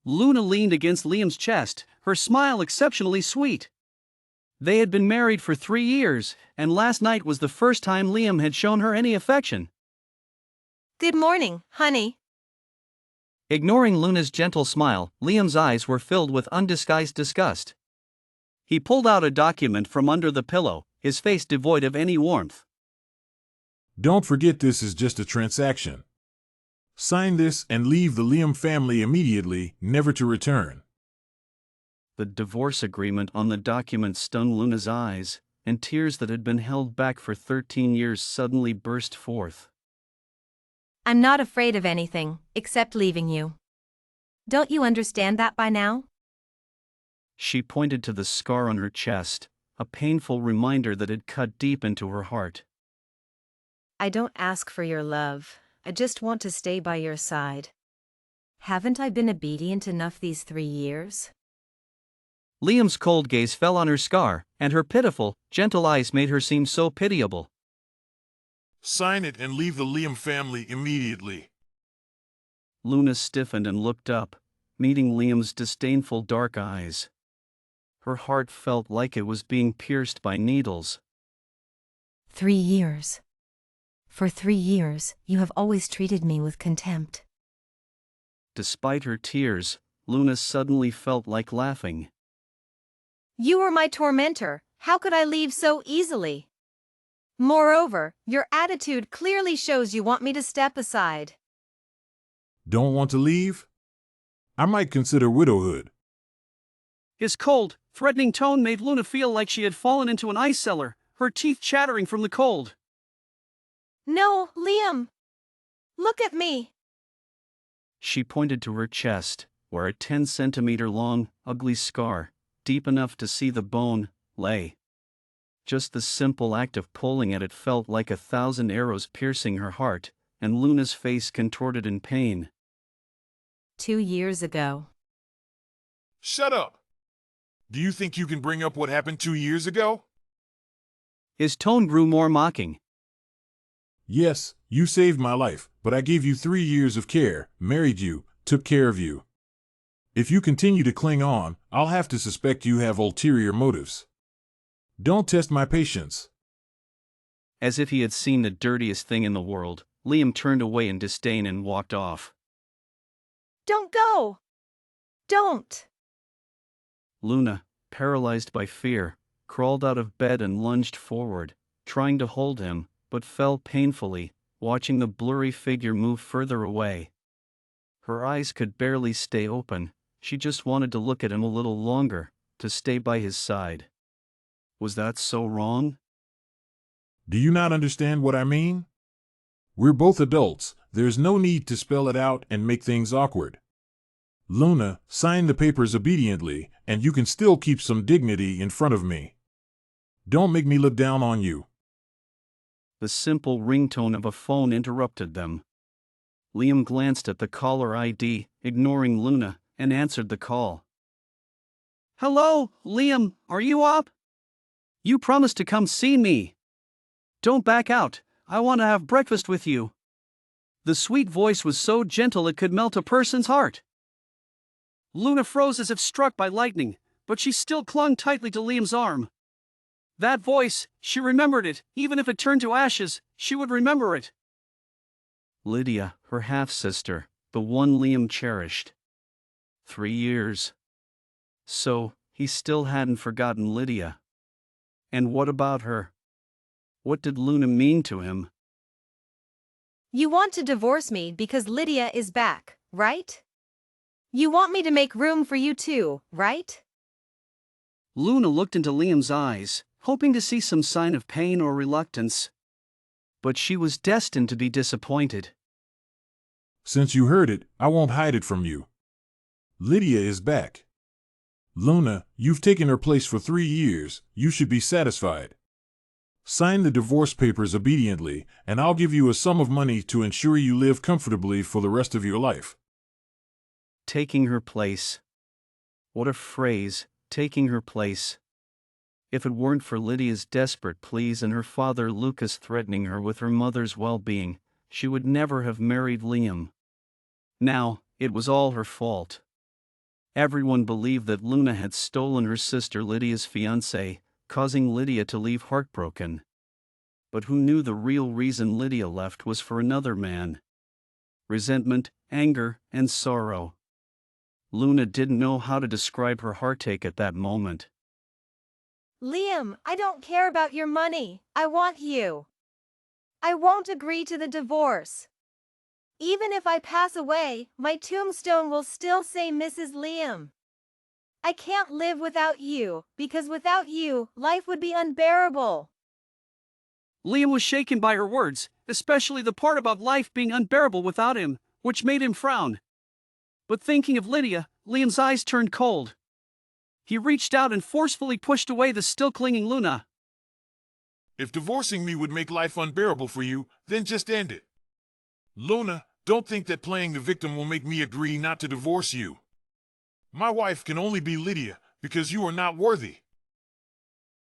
Luna leaned against Liam's chest, her smile exceptionally sweet. They had been married for 3 years, and last night was the first time Liam had shown her any affection. Good morning, honey. Ignoring Luna's gentle smile, Liam's eyes were filled with undisguised disgust. He pulled out a document from under the pillow, his face devoid of any warmth. Don't forget this is just a transaction. Sign this and leave the Liam family immediately, never to return. The divorce agreement on the document stung Luna's eyes, and tears that had been held back for 13 years suddenly burst forth. I'm not afraid of anything, except leaving you. Don't you understand that by now? She pointed to the scar on her chest, a painful reminder that had cut deep into her heart. I don't ask for your love, I just want to stay by your side. Haven't I been obedient enough these 3 years? Liam's cold gaze fell on her scar, and her pitiful, gentle eyes made her seem so pitiable. Sign it and leave the Liam family immediately. Luna stiffened and looked up, meeting Liam's disdainful dark eyes. Her heart felt like it was being pierced by needles. 3 years. For 3 years, you have always treated me with contempt. Despite her tears, Luna suddenly felt like laughing. You were my tormentor, how could I leave so easily? Moreover, your attitude clearly shows you want me to step aside. Don't want to leave? I might consider widowhood. His cold, threatening tone made Luna feel like she had fallen into an ice cellar, her teeth chattering from the cold. No, Liam! Look at me! She pointed to her chest, where a 10-centimeter-long, ugly scar, deep enough to see the bone, lay. Just the simple act of pulling at it felt like 1,000 arrows piercing her heart, and Luna's face contorted in pain. 2 years ago. Shut up! Do you think you can bring up what happened 2 years ago? His tone grew more mocking. Yes, you saved my life, but I gave you 3 years of care, married you, took care of you. If you continue to cling on, I'll have to suspect you have ulterior motives. Don't test my patience. As if he had seen the dirtiest thing in the world, Liam turned away in disdain and walked off. Don't go! Don't! Luna, paralyzed by fear, crawled out of bed and lunged forward, trying to hold him, but fell painfully, watching the blurry figure move further away. Her eyes could barely stay open, she just wanted to look at him a little longer, to stay by his side. Was that so wrong? Do you not understand what I mean? We're both adults, there's no need to spell it out and make things awkward. Luna, sign the papers obediently, and you can still keep some dignity in front of me. Don't make me look down on you. The simple ringtone of a phone interrupted them. Liam glanced at the caller ID, ignoring Luna, and answered the call. Hello, Liam, are you up? You promised to come see me. Don't back out, I want to have breakfast with you. The sweet voice was so gentle it could melt a person's heart. Luna froze as if struck by lightning, but she still clung tightly to Liam's arm. That voice, she remembered it, even if it turned to ashes, she would remember it. Lydia, her half-sister, the one Liam cherished. 3 years. So, he still hadn't forgotten Lydia. And what about her? What did Luna mean to him? You want to divorce me because Lydia is back, right? You want me to make room for you too, right? Luna looked into Liam's eyes, hoping to see some sign of pain or reluctance. But she was destined to be disappointed. Since you heard it, I won't hide it from you. Lydia is back. Luna, you've taken her place for 3 years, you should be satisfied. Sign the divorce papers obediently, and I'll give you a sum of money to ensure you live comfortably for the rest of your life. Taking her place. What a phrase, taking her place. If it weren't for Lydia's desperate pleas and her father Lucas threatening her with her mother's well-being, she would never have married Liam. Now, it was all her fault. Everyone believed that Luna had stolen her sister Lydia's fiancé, causing Lydia to leave heartbroken. But who knew the real reason Lydia left was for another man? Resentment, anger, and sorrow. Luna didn't know how to describe her heartache at that moment. Liam, I don't care about your money. I want you. I won't agree to the divorce. Even if I pass away, my tombstone will still say Mrs. Liam. I can't live without you, because without you, life would be unbearable. Liam was shaken by her words, especially the part about life being unbearable without him, which made him frown. But thinking of Lydia, Liam's eyes turned cold. He reached out and forcefully pushed away the still clinging Luna. If divorcing me would make life unbearable for you, then just end it. Luna, don't think that playing the victim will make me agree not to divorce you. My wife can only be Lydia, because you are not worthy.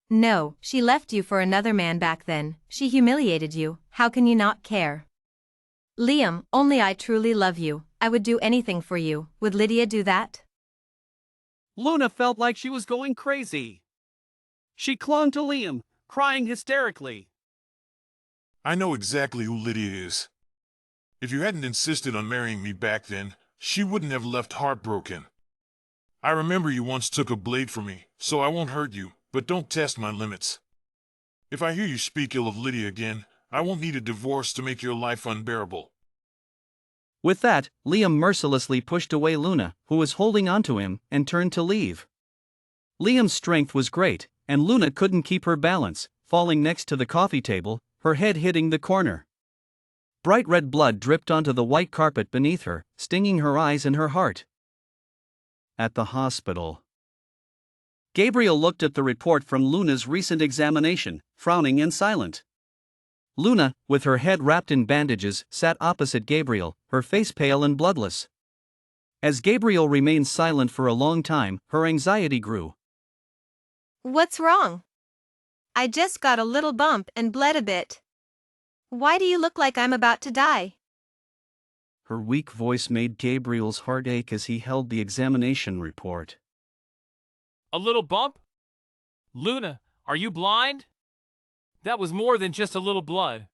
No, she left you for another man back then. She humiliated you. How can you not care? Liam, only I truly love you. I would do anything for you. Would Lydia do that? Luna felt like she was going crazy. She clung to Liam, crying hysterically. I know exactly who Lydia is. If you hadn't insisted on marrying me back then, she wouldn't have left heartbroken. I remember you once took a blade from me, so I won't hurt you, but don't test my limits. If I hear you speak ill of Lydia again, I won't need a divorce to make your life unbearable. With that, Liam mercilessly pushed away Luna, who was holding onto him, and turned to leave. Liam's strength was great, and Luna couldn't keep her balance, falling next to the coffee table, her head hitting the corner. Bright red blood dripped onto the white carpet beneath her, stinging her eyes and her heart. At the hospital, Gabriel looked at the report from Luna's recent examination, frowning and silent. Luna, with her head wrapped in bandages, sat opposite Gabriel, her face pale and bloodless. As Gabriel remained silent for a long time, her anxiety grew. What's wrong? I just got a little bump and bled a bit. Why do you look like I'm about to die? Her weak voice made Gabriel's heart ache as he held the examination report. A little bump? Luna, are you blind? That was more than just a little blood.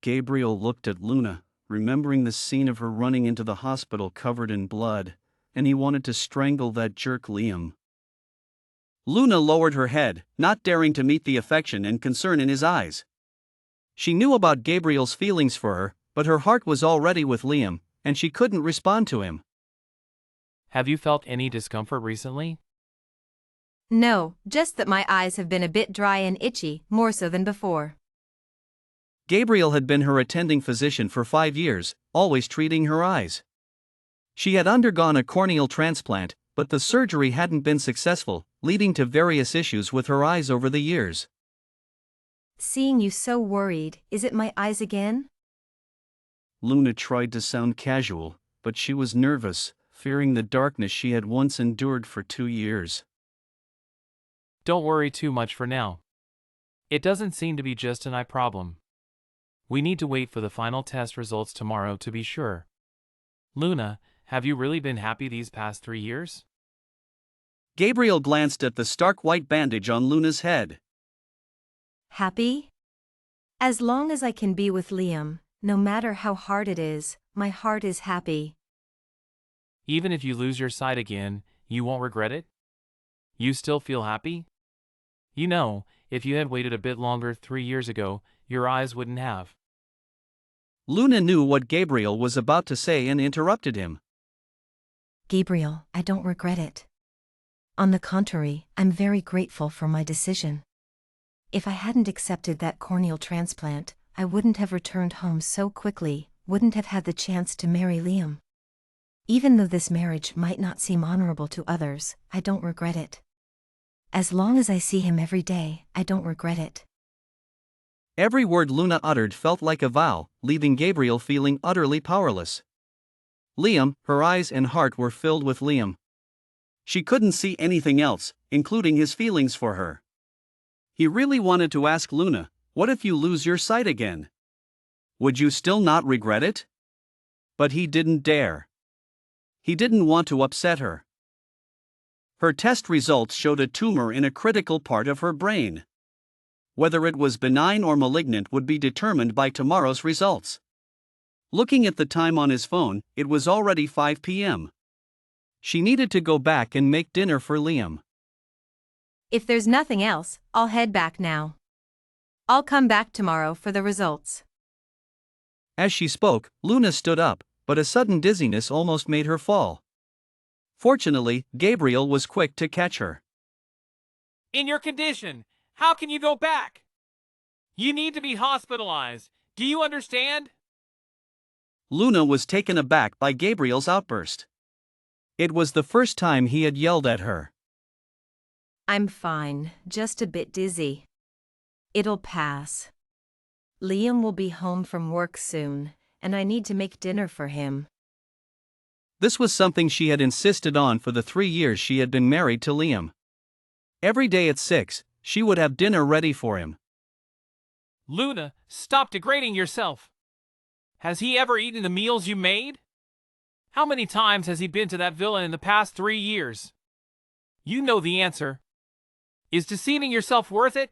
Gabriel looked at Luna, remembering the scene of her running into the hospital covered in blood, and he wanted to strangle that jerk Liam. Luna lowered her head, not daring to meet the affection and concern in his eyes. She knew about Gabriel's feelings for her, but her heart was already with Liam, and she couldn't respond to him. Have you felt any discomfort recently? No, just that my eyes have been a bit dry and itchy, more so than before. Gabriel had been her attending physician for 5 years, always treating her eyes. She had undergone a corneal transplant, but the surgery hadn't been successful, leading to various issues with her eyes over the years. Seeing you so worried, is it my eyes again? Luna tried to sound casual, but she was nervous, fearing the darkness she had once endured for 2 years. Don't worry too much for now. It doesn't seem to be just an eye problem. We need to wait for the final test results tomorrow to be sure. Luna, have you really been happy these past 3 years? Gabriel glanced at the stark white bandage on Luna's head. Happy? As long as I can be with Liam, no matter how hard it is, my heart is happy. Even if you lose your sight again, you won't regret it? You still feel happy? You know, if you had waited a bit longer 3 years ago, your eyes wouldn't have. Luna knew what Gabriel was about to say and interrupted him. Gabriel, I don't regret it. On the contrary, I'm very grateful for my decision. If I hadn't accepted that corneal transplant, I wouldn't have returned home so quickly, wouldn't have had the chance to marry Liam. Even though this marriage might not seem honorable to others, I don't regret it. As long as I see him every day, I don't regret it. Every word Luna uttered felt like a vow, leaving Gabriel feeling utterly powerless. Liam, her eyes and heart were filled with Liam. She couldn't see anything else, including his feelings for her. He really wanted to ask Luna, what if you lose your sight again? Would you still not regret it? But he didn't dare. He didn't want to upset her. Her test results showed a tumor in a critical part of her brain. Whether it was benign or malignant would be determined by tomorrow's results. Looking at the time on his phone, it was already 5 p.m. She needed to go back and make dinner for Liam. If there's nothing else, I'll head back now. I'll come back tomorrow for the results. As she spoke, Luna stood up, but a sudden dizziness almost made her fall. Fortunately, Gabriel was quick to catch her. In your condition, how can you go back? You need to be hospitalized. Do you understand? Luna was taken aback by Gabriel's outburst. It was the first time he had yelled at her. I'm fine, just a bit dizzy. It'll pass. Liam will be home from work soon, and I need to make dinner for him. This was something she had insisted on for the 3 years she had been married to Liam. Every day at 6, she would have dinner ready for him. Luna, stop degrading yourself. Has he ever eaten the meals you made? How many times has he been to that villa in the past 3 years? You know the answer. Is deceiving yourself worth it?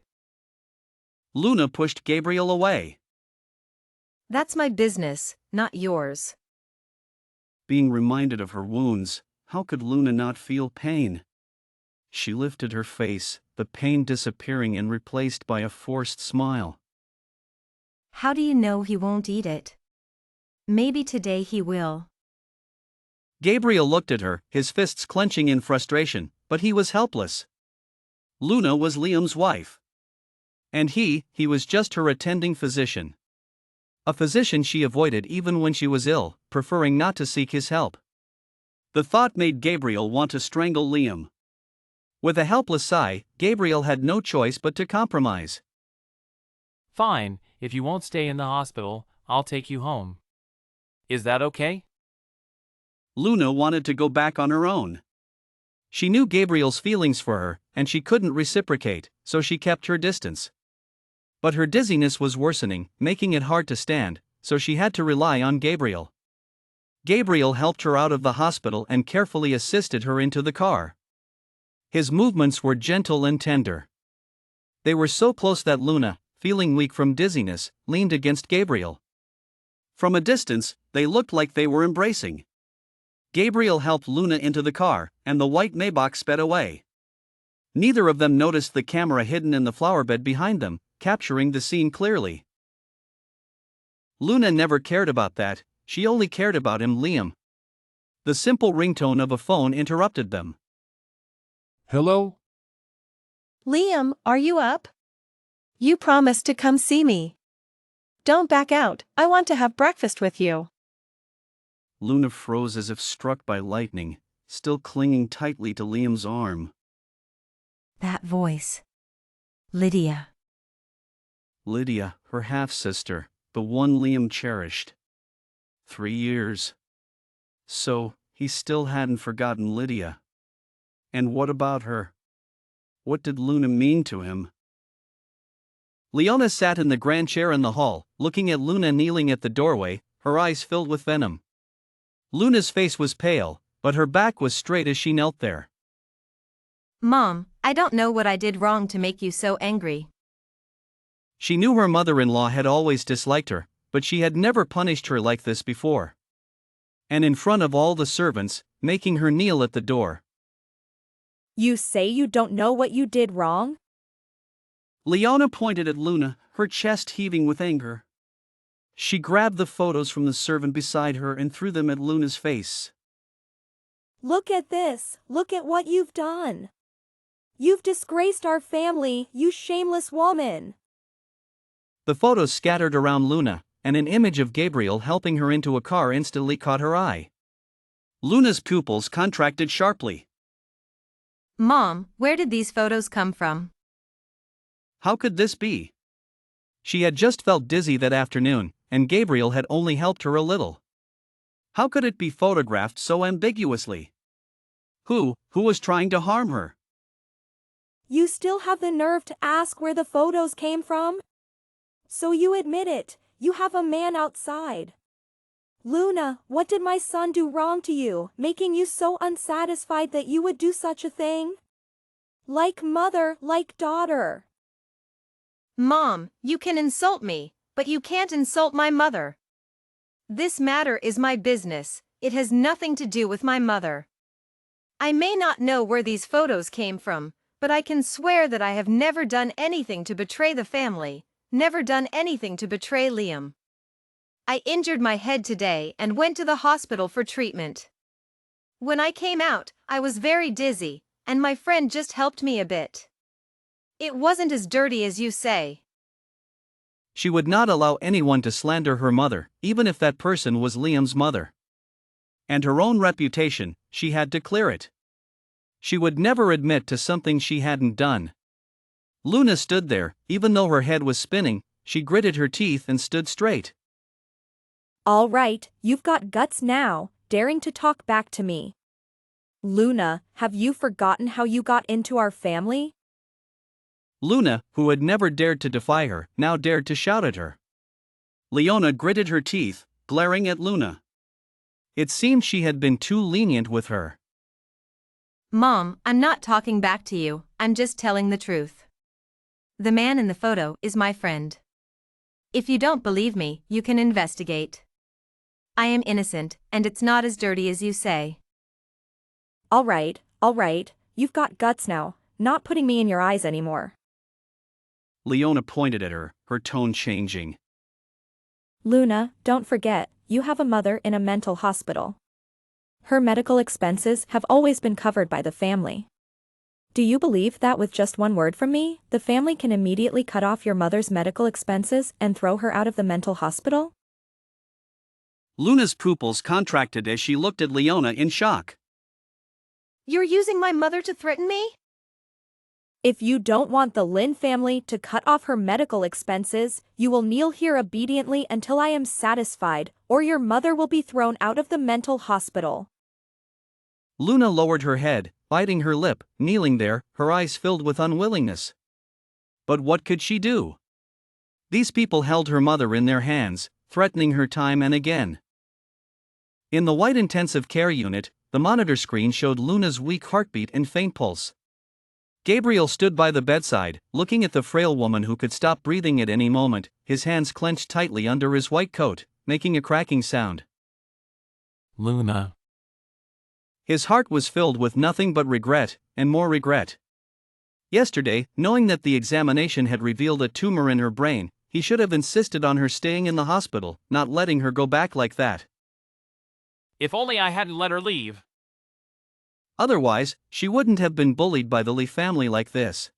Luna pushed Gabriel away. That's my business, not yours. Being reminded of her wounds, how could Luna not feel pain? She lifted her face, the pain disappearing and replaced by a forced smile. How do you know he won't eat it? Maybe today he will. Gabriel looked at her, his fists clenching in frustration, but he was helpless. Luna was Liam's wife. And he was just her attending physician. A physician she avoided even when she was ill, preferring not to seek his help. The thought made Gabriel want to strangle Liam. With a helpless sigh, Gabriel had no choice but to compromise. Fine, if you won't stay in the hospital, I'll take you home. Is that okay? Luna wanted to go back on her own. She knew Gabriel's feelings for her, and she couldn't reciprocate, so she kept her distance. But her dizziness was worsening, making it hard to stand, so she had to rely on Gabriel. Gabriel helped her out of the hospital and carefully assisted her into the car. His movements were gentle and tender. They were so close that Luna, feeling weak from dizziness, leaned against Gabriel. From a distance, they looked like they were embracing. Gabriel helped Luna into the car, and the white Maybach sped away. Neither of them noticed the camera hidden in the flower bed behind them, capturing the scene clearly. Luna never cared about that, she only cared about him, Liam. The simple ringtone of a phone interrupted them. Hello? Liam, are you up? You promised to come see me. Don't back out, I want to have breakfast with you. Luna froze as if struck by lightning, still clinging tightly to Liam's arm. That voice. Lydia. Lydia, her half-sister, the one Liam cherished. 3 years. So, he still hadn't forgotten Lydia. And what about her? What did Luna mean to him? Leona sat in the grand chair in the hall, looking at Luna kneeling at the doorway, her eyes filled with venom. Luna's face was pale, but her back was straight as she knelt there. Mom, I don't know what I did wrong to make you so angry. She knew her mother-in-law had always disliked her, but she had never punished her like this before. And in front of all the servants, making her kneel at the door. You say you don't know what you did wrong? Leona pointed at Luna, her chest heaving with anger. She grabbed the photos from the servant beside her and threw them at Luna's face. Look at this, look at what you've done. You've disgraced our family, you shameless woman. The photos scattered around Luna, and an image of Gabriel helping her into a car instantly caught her eye. Luna's pupils contracted sharply. Mom, where did these photos come from? How could this be? She had just felt dizzy that afternoon, and Gabriel had only helped her a little. How could it be photographed so ambiguously? Who was trying to harm her? You still have the nerve to ask where the photos came from? So you admit it, you have a man outside. Luna, what did my son do wrong to you, making you so unsatisfied that you would do such a thing? Like mother, like daughter. Mom, you can insult me, but you can't insult my mother. This matter is my business, it has nothing to do with my mother. I may not know where these photos came from, but I can swear that I have never done anything to betray the family, never done anything to betray Liam. I injured my head today and went to the hospital for treatment. When I came out, I was very dizzy, and my friend just helped me a bit. It wasn't as dirty as you say. She would not allow anyone to slander her mother, even if that person was Liam's mother. And her own reputation, she had to clear it. She would never admit to something she hadn't done. Luna stood there, even though her head was spinning, she gritted her teeth and stood straight. All right, you've got guts now, daring to talk back to me. Luna, have you forgotten how you got into our family? Luna, who had never dared to defy her, now dared to shout at her. Leona gritted her teeth, glaring at Luna. It seemed she had been too lenient with her. Mom, I'm not talking back to you, I'm just telling the truth. The man in the photo is my friend. If you don't believe me, you can investigate. I am innocent, and it's not as dirty as you say. All right, you've got guts now, not putting me in your eyes anymore. Leona pointed at her, her tone changing. Luna, don't forget, you have a mother in a mental hospital. Her medical expenses have always been covered by the family. Do you believe that with just one word from me, the family can immediately cut off your mother's medical expenses and throw her out of the mental hospital? Luna's pupils contracted as she looked at Leona in shock. You're using my mother to threaten me? If you don't want the Lin family to cut off her medical expenses, you will kneel here obediently until I am satisfied, or your mother will be thrown out of the mental hospital. Luna lowered her head, biting her lip, kneeling there, her eyes filled with unwillingness. But what could she do? These people held her mother in their hands, threatening her time and again. In the white intensive care unit, the monitor screen showed Luna's weak heartbeat and faint pulse. Gabriel stood by the bedside, looking at the frail woman who could stop breathing at any moment, his hands clenched tightly under his white coat, making a cracking sound. Luna. His heart was filled with nothing but regret, and more regret. Yesterday, knowing that the examination had revealed a tumor in her brain, he should have insisted on her staying in the hospital, not letting her go back like that. If only I hadn't let her leave. Otherwise, she wouldn't have been bullied by the Lee family like this.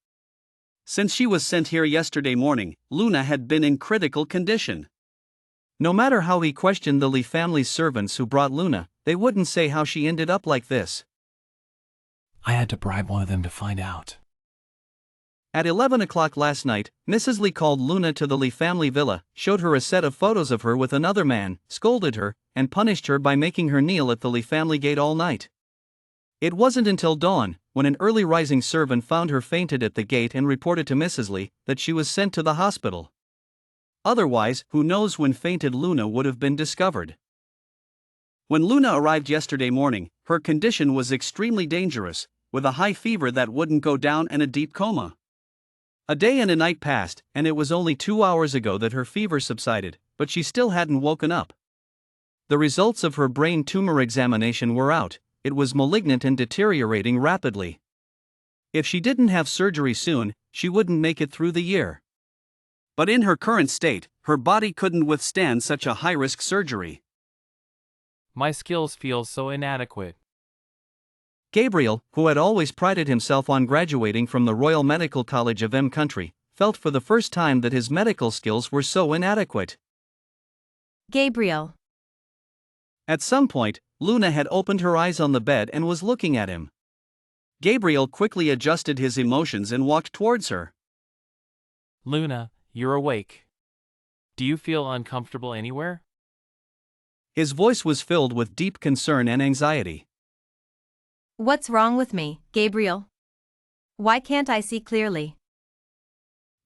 Since she was sent here yesterday morning, Luna had been in critical condition. No matter how he questioned the Lee family's servants who brought Luna, they wouldn't say how she ended up like this. I had to bribe one of them to find out. At 11 o'clock last night, Mrs. Lee called Luna to the Lee family villa, showed her a set of photos of her with another man, scolded her, and punished her by making her kneel at the Lee family gate all night. It wasn't until dawn, when an early rising servant found her fainted at the gate and reported to Mrs. Lee, that she was sent to the hospital. Otherwise, who knows when fainted Luna would have been discovered. When Luna arrived yesterday morning, her condition was extremely dangerous, with a high fever that wouldn't go down and a deep coma. A day and a night passed, and it was only 2 hours ago that her fever subsided, but she still hadn't woken up. The results of her brain tumor examination were out. It was malignant and deteriorating rapidly. If she didn't have surgery soon, she wouldn't make it through the year. But in her current state, her body couldn't withstand such a high-risk surgery. My skills feel so inadequate. Gabriel, who had always prided himself on graduating from the Royal Medical College of M Country, felt for the first time that his medical skills were so inadequate. Gabriel. At some point, Luna had opened her eyes on the bed and was looking at him. Gabriel quickly adjusted his emotions and walked towards her. Luna, you're awake. Do you feel uncomfortable anywhere? His voice was filled with deep concern and anxiety. What's wrong with me, Gabriel? Why can't I see clearly?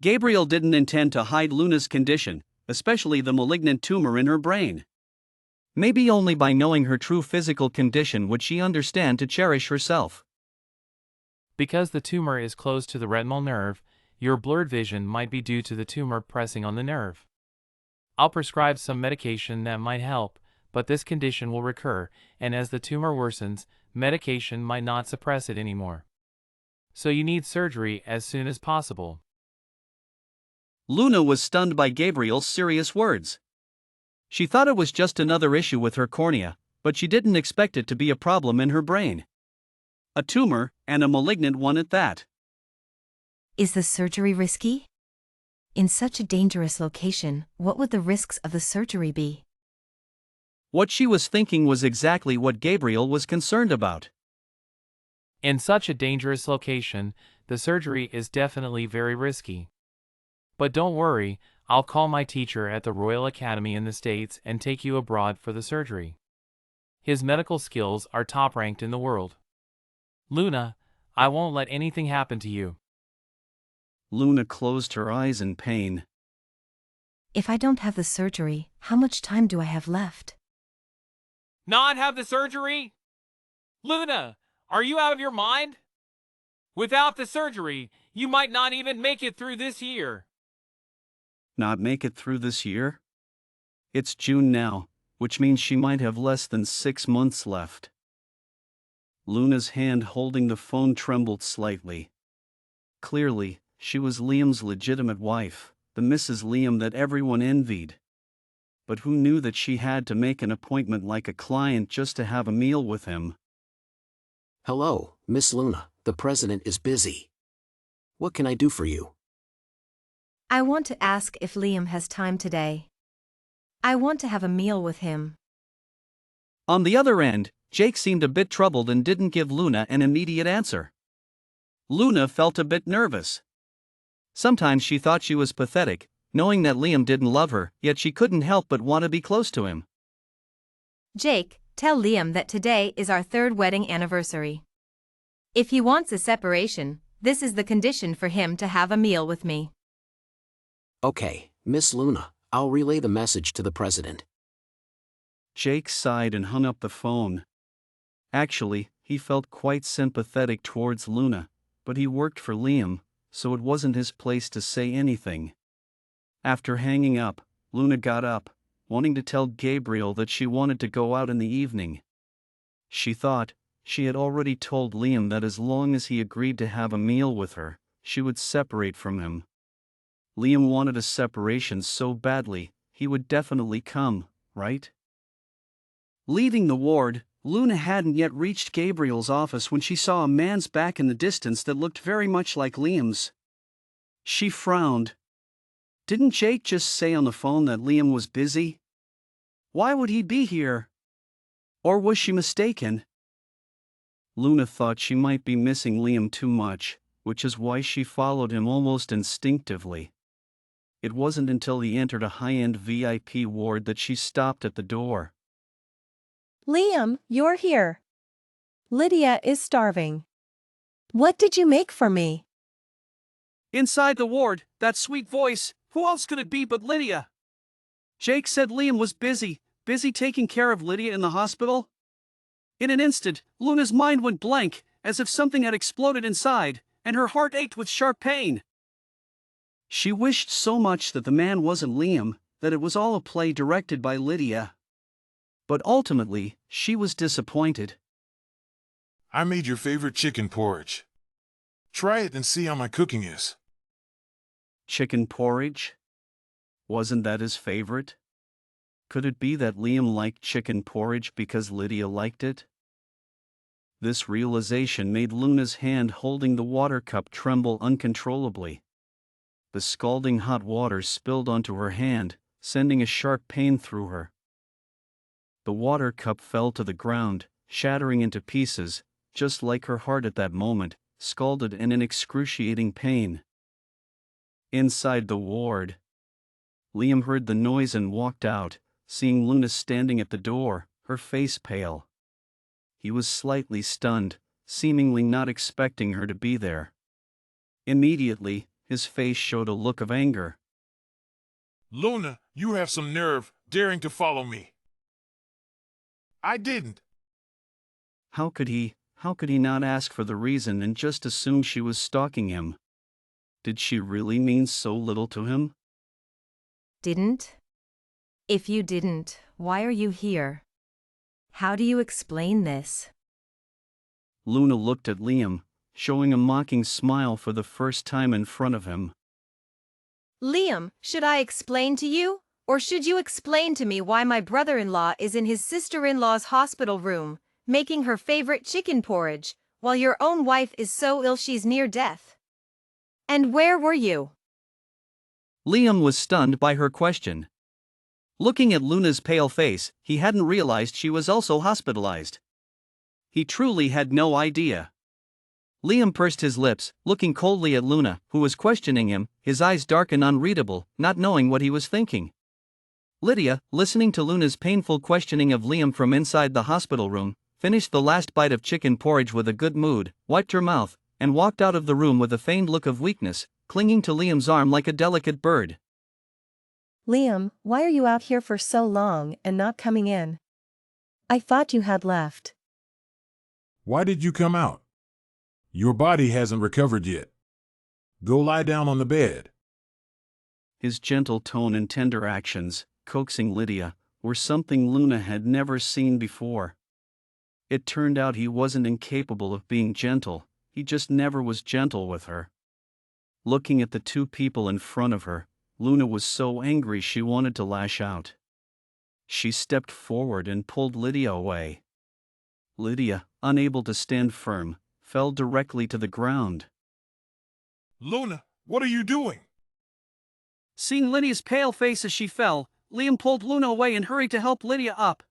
Gabriel didn't intend to hide Luna's condition, especially the malignant tumor in her brain. Maybe only by knowing her true physical condition would she understand to cherish herself. Because the tumor is close to the retinal nerve, your blurred vision might be due to the tumor pressing on the nerve. I'll prescribe some medication that might help, but this condition will recur, and as the tumor worsens, medication might not suppress it anymore. So you need surgery as soon as possible. Luna was stunned by Gabriel's serious words. She thought it was just another issue with her cornea, but she didn't expect it to be a problem in her brain. A tumor, and a malignant one at that. Is the surgery risky? In such a dangerous location, what would the risks of the surgery be? What she was thinking was exactly what Gabriel was concerned about. In such a dangerous location, the surgery is definitely very risky. But don't worry, I'll call my teacher at the Royal Academy in the States and take you abroad for the surgery. His medical skills are top-ranked in the world. Luna, I won't let anything happen to you. Luna closed her eyes in pain. If I don't have the surgery, how much time do I have left? Not have the surgery? Luna, are you out of your mind? Without the surgery, you might not even make it through this year. Not make it through this year? It's June now, which means she might have less than 6 months left. Luna's hand holding the phone trembled slightly. Clearly, she was Liam's legitimate wife, the Mrs. Liam that everyone envied. But who knew that she had to make an appointment like a client just to have a meal with him? Hello, Miss Luna, the president is busy. What can I do for you? I want to ask if Liam has time today. I want to have a meal with him. On the other end, Jake seemed a bit troubled and didn't give Luna an immediate answer. Luna felt a bit nervous. Sometimes she thought she was pathetic, knowing that Liam didn't love her, yet she couldn't help but want to be close to him. Jake, tell Liam that today is our 3rd wedding anniversary. If he wants a separation, this is the condition for him to have a meal with me. Okay, Miss Luna, I'll relay the message to the president. Jake sighed and hung up the phone. Actually, he felt quite sympathetic towards Luna, but he worked for Liam, so it wasn't his place to say anything. After hanging up, Luna got up, wanting to tell Gabriel that she wanted to go out in the evening. She thought she had already told Liam that as long as he agreed to have a meal with her, she would separate from him. Liam wanted a separation so badly, he would definitely come, right? Leaving the ward, Luna hadn't yet reached Gabriel's office when she saw a man's back in the distance that looked very much like Liam's. She frowned. Didn't Jake just say on the phone that Liam was busy? Why would he be here? Or was she mistaken? Luna thought she might be missing Liam too much, which is why she followed him almost instinctively. It wasn't until he entered a high-end VIP ward that she stopped at the door. Liam, you're here. Lydia is starving. What did you make for me? Inside the ward, that sweet voice, who else could it be but Lydia? Jake said Liam was busy taking care of Lydia in the hospital. In an instant, Luna's mind went blank, as if something had exploded inside, and her heart ached with sharp pain. She wished so much that the man wasn't Liam, that it was all a play directed by Lydia. But ultimately, she was disappointed. I made your favorite chicken porridge. Try it and see how my cooking is. Chicken porridge? Wasn't that his favorite? Could it be that Liam liked chicken porridge because Lydia liked it? This realization made Luna's hand holding the water cup tremble uncontrollably. The scalding hot water spilled onto her hand, sending a sharp pain through her. The water cup fell to the ground, shattering into pieces, just like her heart at that moment, scalded and in excruciating pain. Inside the ward, Liam heard the noise and walked out, seeing Luna standing at the door, her face pale. He was slightly stunned, seemingly not expecting her to be there. Immediately, his face showed a look of anger. Luna, you have some nerve, daring to follow me. I didn't. How could he not ask for the reason and just assume she was stalking him? Did she really mean so little to him? Didn't? If you didn't, why are you here? How do you explain this? Luna looked at Liam, showing a mocking smile for the first time in front of him. Liam, should I explain to you? Or should you explain to me why my brother-in-law is in his sister-in-law's hospital room, making her favorite chicken porridge, while your own wife is so ill she's near death? And where were you? Liam was stunned by her question. Looking at Luna's pale face, he hadn't realized she was also hospitalized. He truly had no idea. Liam pursed his lips, looking coldly at Luna, who was questioning him, his eyes dark and unreadable, not knowing what he was thinking. Lydia, listening to Luna's painful questioning of Liam from inside the hospital room, finished the last bite of chicken porridge with a good mood, wiped her mouth, and walked out of the room with a feigned look of weakness, clinging to Liam's arm like a delicate bird. Liam, why are you out here for so long and not coming in? I thought you had left. Why did you come out? Your body hasn't recovered yet. Go lie down on the bed. His gentle tone and tender actions, coaxing Lydia, were something Luna had never seen before. It turned out he wasn't incapable of being gentle, he just never was gentle with her. Looking at the two people in front of her, Luna was so angry she wanted to lash out. She stepped forward and pulled Lydia away. Lydia, unable to stand firm, fell directly to the ground. Luna, what are you doing? Seeing Lydia's pale face as she fell, Liam pulled Luna away and hurried to help Lydia up.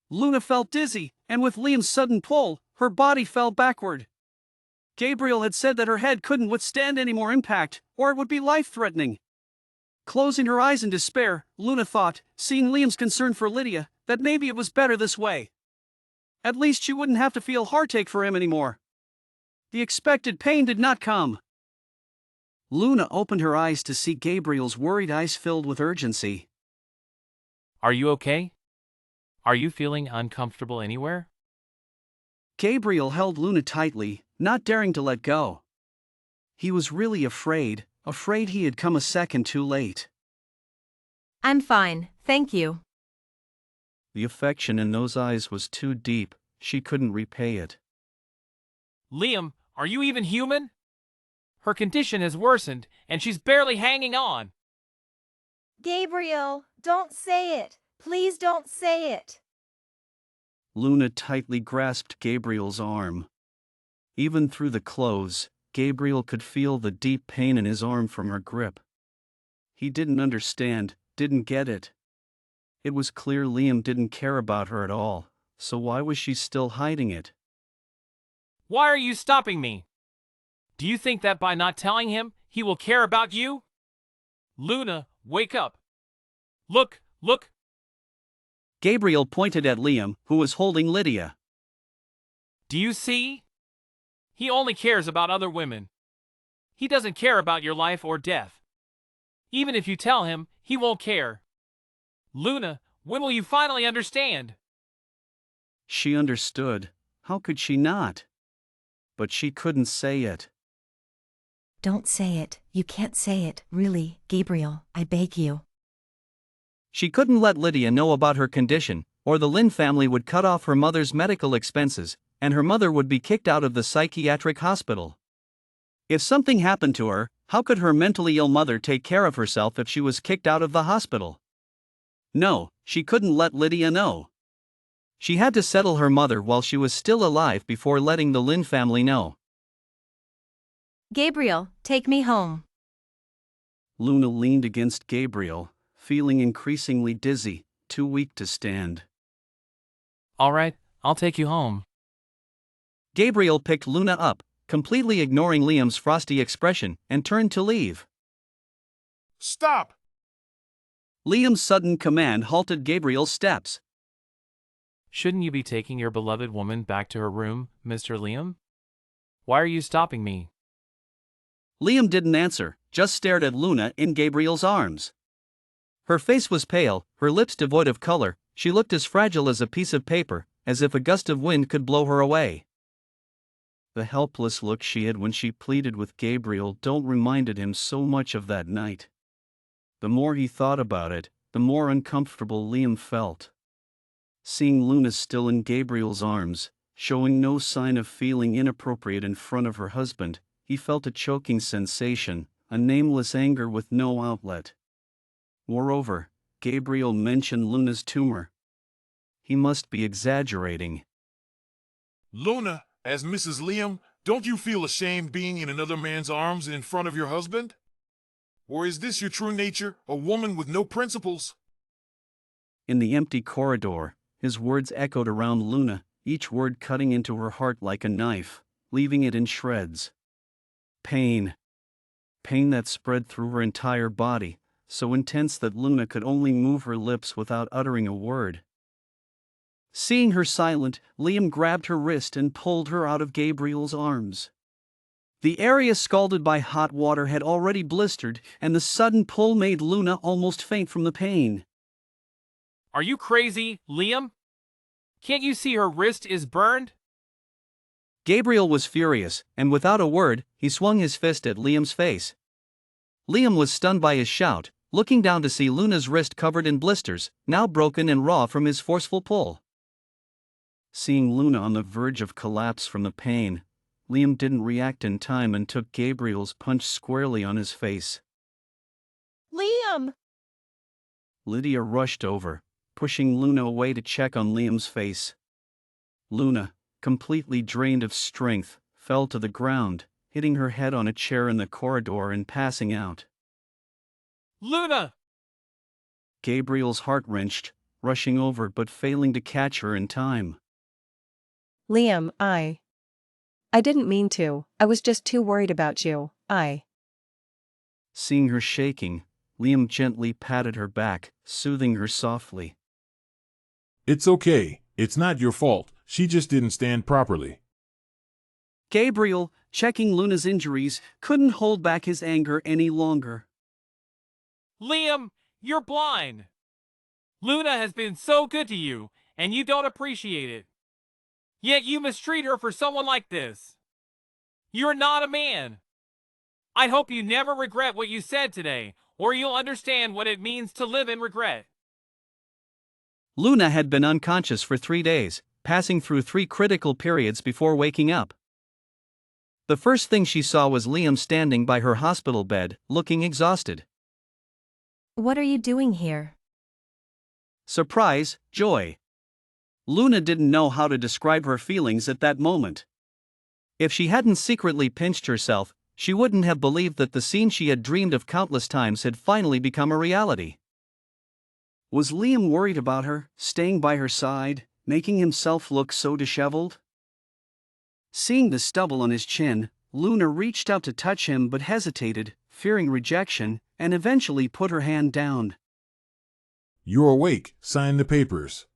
Luna felt dizzy, and with Liam's sudden pull, her body fell backward. Gabriel had said that her head couldn't withstand any more impact, or it would be life-threatening. Closing her eyes in despair, Luna thought, seeing Liam's concern for Lydia, that maybe it was better this way. At least she wouldn't have to feel heartache for him anymore. The expected pain did not come. Luna opened her eyes to see Gabriel's worried eyes filled with urgency. Are you okay? Are you feeling uncomfortable anywhere? Gabriel held Luna tightly, not daring to let go. He was really afraid he had come a second too late. I'm fine, thank you. The affection in those eyes was too deep, she couldn't repay it. Liam, are you even human? Her condition has worsened, and she's barely hanging on. Gabriel, don't say it. Please don't say it. Luna tightly grasped Gabriel's arm. Even through the clothes, Gabriel could feel the deep pain in his arm from her grip. He didn't understand, didn't get it. It was clear Liam didn't care about her at all, so why was she still hiding it? Why are you stopping me? Do you think that by not telling him, he will care about you? Luna, wake up. Look, look. Gabriel pointed at Liam, who was holding Lydia. Do you see? He only cares about other women. He doesn't care about your life or death. Even if you tell him, he won't care. Luna, when will you finally understand? She understood. How could she not? But she couldn't say it. Don't say it, you can't say it, really, Gabriel, I beg you. She couldn't let Lydia know about her condition, or the Lynn family would cut off her mother's medical expenses, and her mother would be kicked out of the psychiatric hospital. If something happened to her, how could her mentally ill mother take care of herself if she was kicked out of the hospital? No, she couldn't let Lydia know. She had to settle her mother while she was still alive before letting the Lynn family know. Gabriel, take me home. Luna leaned against Gabriel, feeling increasingly dizzy, too weak to stand. All right, I'll take you home. Gabriel picked Luna up, completely ignoring Liam's frosty expression, and turned to leave. Stop! Liam's sudden command halted Gabriel's steps. Shouldn't you be taking your beloved woman back to her room, Mr. Liam? Why are you stopping me? Liam didn't answer, just stared at Luna in Gabriel's arms. Her face was pale, her lips devoid of color, She looked as fragile as a piece of paper, as if a gust of wind could blow her away. The helpless look she had when she pleaded with Gabriel reminded him so much of that night. The more he thought about it, the more uncomfortable Liam felt. Seeing Luna still in Gabriel's arms, showing no sign of feeling inappropriate in front of her husband, he felt a choking sensation, a nameless anger with no outlet. Moreover, Gabriel mentioned Luna's tumor. He must be exaggerating. Luna, as Mrs. Liam, don't you feel ashamed being in another man's arms in front of your husband? Or is this your true nature, a woman with no principles? In the empty corridor, his words echoed around Luna, each word cutting into her heart like a knife, leaving it in shreds. Pain. Pain that spread through her entire body, so intense that Luna could only move her lips without uttering a word. Seeing her silent, Liam grabbed her wrist and pulled her out of Gabriel's arms. The area scalded by hot water had already blistered, and the sudden pull made Luna almost faint from the pain. Are you crazy, Liam? Can't you see her wrist is burned? Gabriel was furious, and without a word, he swung his fist at Liam's face. Liam was stunned by his shout, looking down to see Luna's wrist covered in blisters, now broken and raw from his forceful pull. Seeing Luna on the verge of collapse from the pain, Liam didn't react in time and took Gabriel's punch squarely on his face. Liam! Lydia rushed over, pushing Luna away to check on Liam's face. Luna, completely drained of strength, fell to the ground, hitting her head on a chair in the corridor and passing out. Luna! Gabriel's heart wrenched, rushing over but failing to catch her in time. Liam, I didn't mean to, I was just too worried about you, Seeing her shaking, Liam gently patted her back, soothing her softly. It's okay, it's not your fault, she just didn't stand properly. Gabriel, checking Luna's injuries, couldn't hold back his anger any longer. Liam, you're blind! Luna has been so good to you, and you don't appreciate it. Yet you mistreat her for someone like this. You're not a man. I hope you never regret what you said today, or you'll understand what it means to live in regret. Luna had been unconscious for 3 days, passing through 3 critical periods before waking up. The first thing she saw was Liam standing by her hospital bed, looking exhausted. What are you doing here? Surprise, joy. Luna didn't know how to describe her feelings at that moment. If she hadn't secretly pinched herself, she wouldn't have believed that the scene she had dreamed of countless times had finally become a reality. Was Liam worried about her, staying by her side, making himself look so disheveled? Seeing the stubble on his chin, Luna reached out to touch him but hesitated, fearing rejection, and eventually put her hand down. You're awake, sign the papers.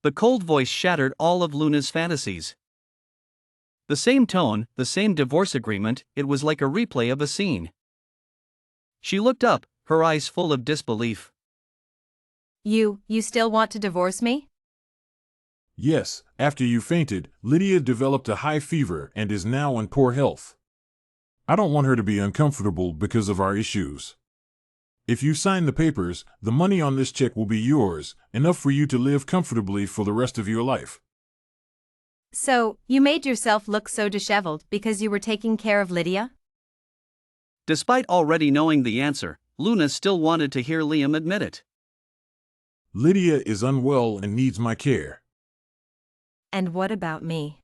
The cold voice shattered all of Luna's fantasies. The same tone, the same divorce agreement, it was like a replay of a scene. She looked up, her eyes full of disbelief. You still want to divorce me? Yes, after you fainted, Lydia developed a high fever and is now in poor health. I don't want her to be uncomfortable because of our issues. If you sign the papers, the money on this check will be yours, enough for you to live comfortably for the rest of your life. So, you made yourself look so disheveled because you were taking care of Lydia? Despite already knowing the answer, Luna still wanted to hear Liam admit it. Lydia is unwell and needs my care. And what about me?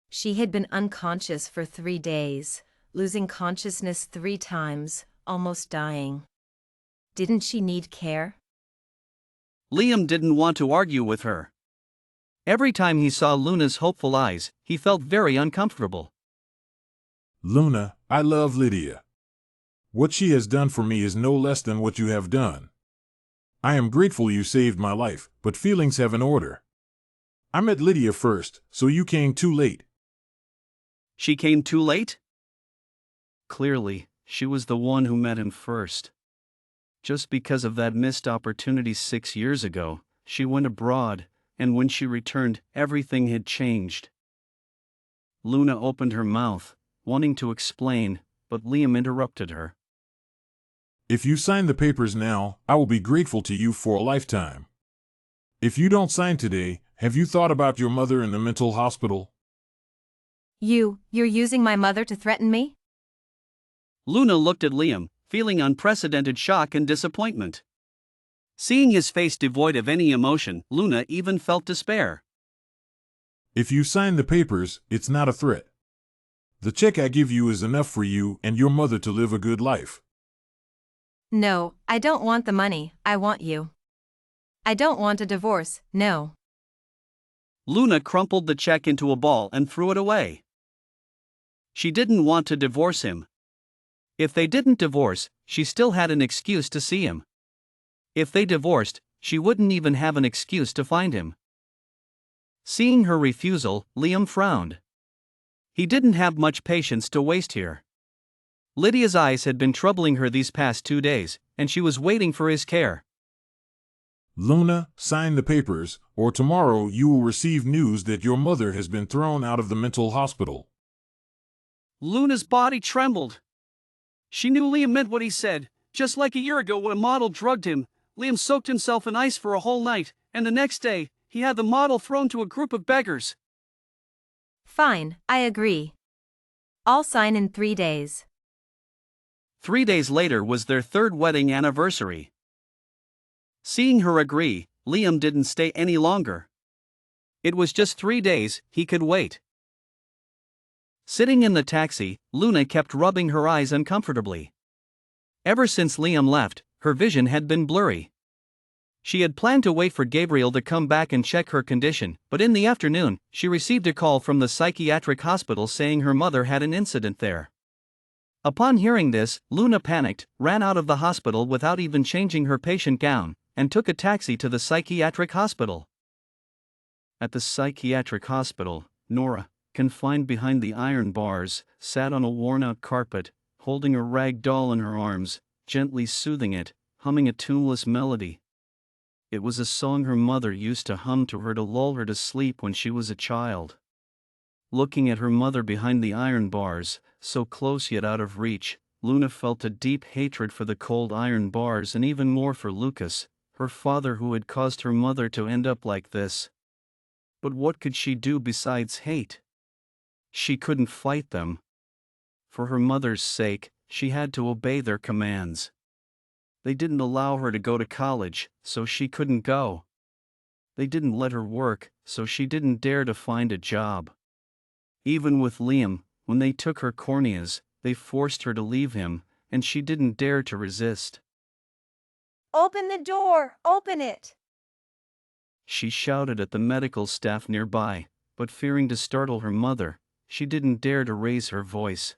She had been unconscious for 3 days, losing consciousness 3 times, almost dying. Didn't she need care? Liam didn't want to argue with her. Every time he saw Luna's hopeful eyes, he felt very uncomfortable. Luna, I love Lydia. What she has done for me is no less than what you have done. I am grateful you saved my life, but feelings have an order. I met Lydia first, so you came too late. She came too late? Clearly, she was the one who met him first. Just because of that missed opportunity 6 years ago, she went abroad, and when she returned, everything had changed. Luna opened her mouth, wanting to explain, but Liam interrupted her. If you sign the papers now, I will be grateful to you for a lifetime. If you don't sign today, have you thought about your mother in the mental hospital? You're using my mother to threaten me? Luna looked at Liam, feeling unprecedented shock and disappointment. Seeing his face devoid of any emotion, Luna even felt despair. If you sign the papers, it's not a threat. The check I give you is enough for you and your mother to live a good life. No, I don't want the money, I want you. I don't want a divorce, no. Luna crumpled the check into a ball and threw it away. She didn't want to divorce him. If they didn't divorce, she still had an excuse to see him. If they divorced, she wouldn't even have an excuse to find him. Seeing her refusal, Liam frowned. He didn't have much patience to waste here. Lydia's eyes had been troubling her these past 2 days, and she was waiting for his care. Luna, sign the papers, or tomorrow you will receive news that your mother has been thrown out of the mental hospital. Luna's body trembled. She knew Liam meant what he said. Just like a year ago when a model drugged him, Liam soaked himself in ice for a whole night, and the next day, he had the model thrown to a group of beggars. Fine, I agree. I'll sign in 3 days. 3 days later was their 3rd wedding anniversary. Seeing her agree, Liam didn't stay any longer. It was just 3 days, he could wait. Sitting in the taxi, Luna kept rubbing her eyes uncomfortably. Ever since Liam left, her vision had been blurry. She had planned to wait for Gabriel to come back and check her condition, but in the afternoon, she received a call from the psychiatric hospital saying her mother had an incident there. Upon hearing this, Luna panicked, ran out of the hospital without even changing her patient gown, and took a taxi to the psychiatric hospital. At the psychiatric hospital, Nora, confined behind the iron bars, sat on a worn-out carpet, holding a rag doll in her arms, gently soothing it, humming a tuneless melody. It was a song her mother used to hum to her to lull her to sleep when she was a child. Looking at her mother behind the iron bars, so close yet out of reach, Luna felt a deep hatred for the cold iron bars and even more for Lucas, her father who had caused her mother to end up like this. But what could she do besides hate? She couldn't fight them. For her mother's sake, she had to obey their commands. They didn't allow her to go to college, so she couldn't go. They didn't let her work, so she didn't dare to find a job. Even with Liam, when they took her corneas, they forced her to leave him, and she didn't dare to resist. Open the door, open it! She shouted at the medical staff nearby, but fearing to startle her mother, she didn't dare to raise her voice.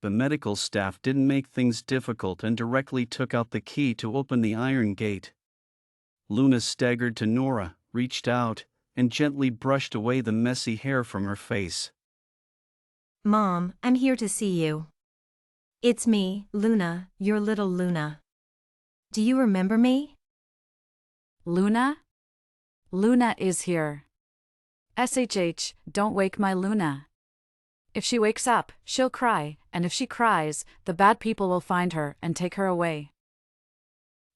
The medical staff didn't make things difficult and directly took out the key to open the iron gate. Luna staggered to Nora, reached out, and gently brushed away the messy hair from her face. Mom, I'm here to see you. It's me, Luna, your little Luna. Do you remember me? Luna? Luna is here. SHH, don't wake my Luna. If she wakes up, she'll cry, and if she cries, the bad people will find her and take her away.